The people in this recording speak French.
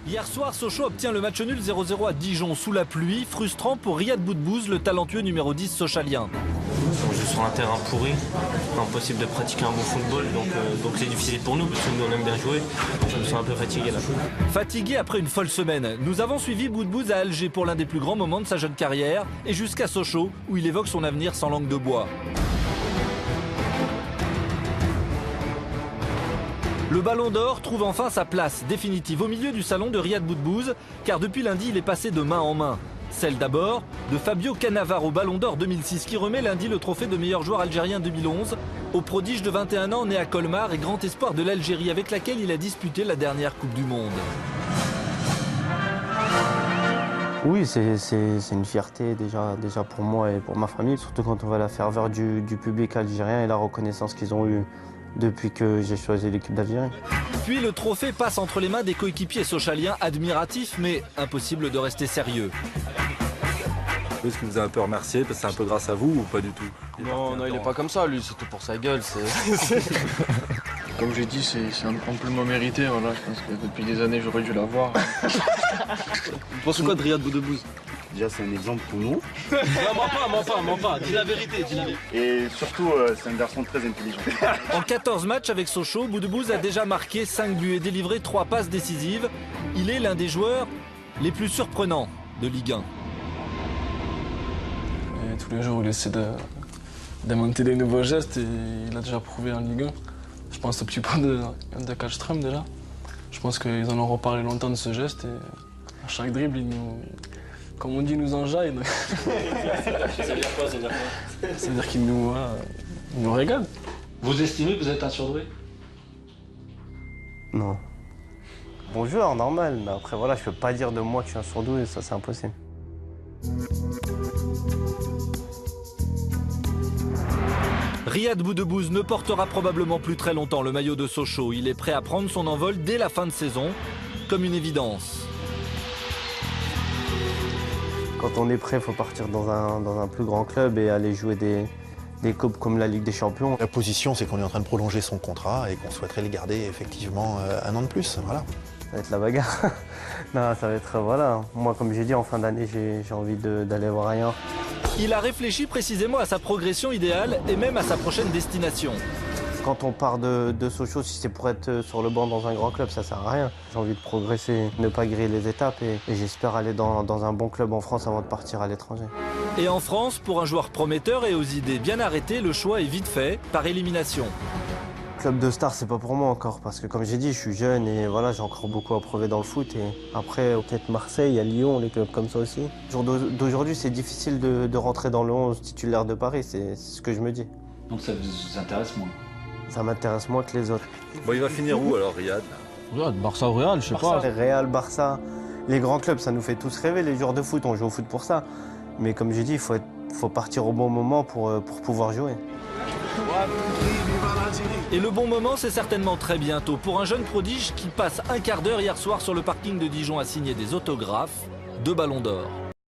Hier soir, Sochaux obtient le match nul 0-0 à Dijon sous la pluie, frustrant pour Riyad Boudbouz, le talentueux numéro 10 sochalien. On joue sur un terrain pourri, impossible de pratiquer un bon football, donc c'est difficile pour nous parce que nous on aime bien jouer. Je me sens un peu fatigué là. Fatigué après une folle semaine, nous avons suivi Boudbouz à Alger pour l'un des plus grands moments de sa jeune carrière et jusqu'à Sochaux où il évoque son avenir sans langue de bois. Le Ballon d'Or trouve enfin sa place définitive au milieu du salon de Riyad Boudbouz, car depuis lundi, il est passé de main en main. Celle d'abord de Fabio Cannavaro, Ballon d'Or 2006, qui remet lundi le trophée de meilleur joueur algérien 2011 au prodige de 21 ans né à Colmar et grand espoir de l'Algérie avec laquelle il a disputé la dernière Coupe du Monde. Oui, c'est une fierté déjà pour moi et pour ma famille, surtout quand on voit la ferveur du public algérien et la reconnaissance qu'ils ont eue depuis que j'ai choisi l'équipe d'Algérie. Puis le trophée passe entre les mains des coéquipiers sochaliens admiratifs, mais impossible de rester sérieux. Est-ce qu'il vous a un peu remercié parce que c'est un peu grâce à vous ou pas du tout? Non, il est pas comme ça, lui, c'est tout pour sa gueule. Comme j'ai dit, c'est un compliment mérité, voilà. Je pense que depuis des années, j'aurais dû l'avoir. Vous pensez quoi de Riyad Boudbouz? Déjà, c'est un exemple pour nous. Non, mens pas, dis la vérité, Et surtout, c'est un garçon très intelligent. En 14 matchs avec Sochaux, Boudbouz a déjà marqué 5 buts et délivré 3 passes décisives. Il est l'un des joueurs les plus surprenants de Ligue 1. Et tous les jours, il essaie d'inventer des nouveaux gestes et il a déjà prouvé en Ligue 1. Je pense au petit point de Kallström déjà. Je pense qu'ils en ont reparlé longtemps de ce geste et à chaque dribble, comme on dit, il nous enjaille. Ça veut dire quoi? C'est-à-dire qu'il nous régale. Vous estimez que vous êtes un surdoué? Non. Bon joueur, normal, mais après voilà, je peux pas dire de moi que je suis un surdoué, ça c'est impossible. Riyad Boudbouz ne portera probablement plus très longtemps le maillot de Sochaux. Il est prêt à prendre son envol dès la fin de saison, comme une évidence. Quand on est prêt, il faut partir dans un plus grand club et aller jouer des coupes comme la Ligue des Champions. La position, c'est qu'on est en train de prolonger son contrat et qu'on souhaiterait le garder effectivement un an de plus. Voilà. Ça va être la bagarre. Non, ça va être, voilà. Moi, comme j'ai dit, en fin d'année, j'ai envie d'aller voir ailleurs. Il a réfléchi précisément à sa progression idéale et même à sa prochaine destination. Quand on part de Sochaux, si c'est pour être sur le banc dans un grand club, ça sert à rien. J'ai envie de progresser, ne pas griller les étapes et j'espère aller dans un bon club en France avant de partir à l'étranger. Et en France, pour un joueur prometteur et aux idées bien arrêtées, le choix est vite fait, par élimination. Club de star, c'est pas pour moi encore, parce que comme j'ai dit, je suis jeune et voilà, j'ai encore beaucoup à prouver dans le foot. Et après, peut-être Marseille, il y a Lyon, les clubs comme ça aussi. Au jour d'aujourd'hui, c'est difficile de rentrer dans le 11 titulaire de Paris, c'est ce que je me dis. Donc ça vous intéresse moins? Ça m'intéresse moins que les autres. Bon, il va finir où alors, Riyad? Real, Barça ou Real, je sais pas. Real, Barça, les grands clubs, ça nous fait tous rêver, les joueurs de foot, on joue au foot pour ça. Mais comme j'ai dit, il faut partir au bon moment pour pouvoir jouer. Et le bon moment, c'est certainement très bientôt pour un jeune prodige qui passe un quart d'heure hier soir sur le parking de Dijon à signer des autographes de Ballon d'Or.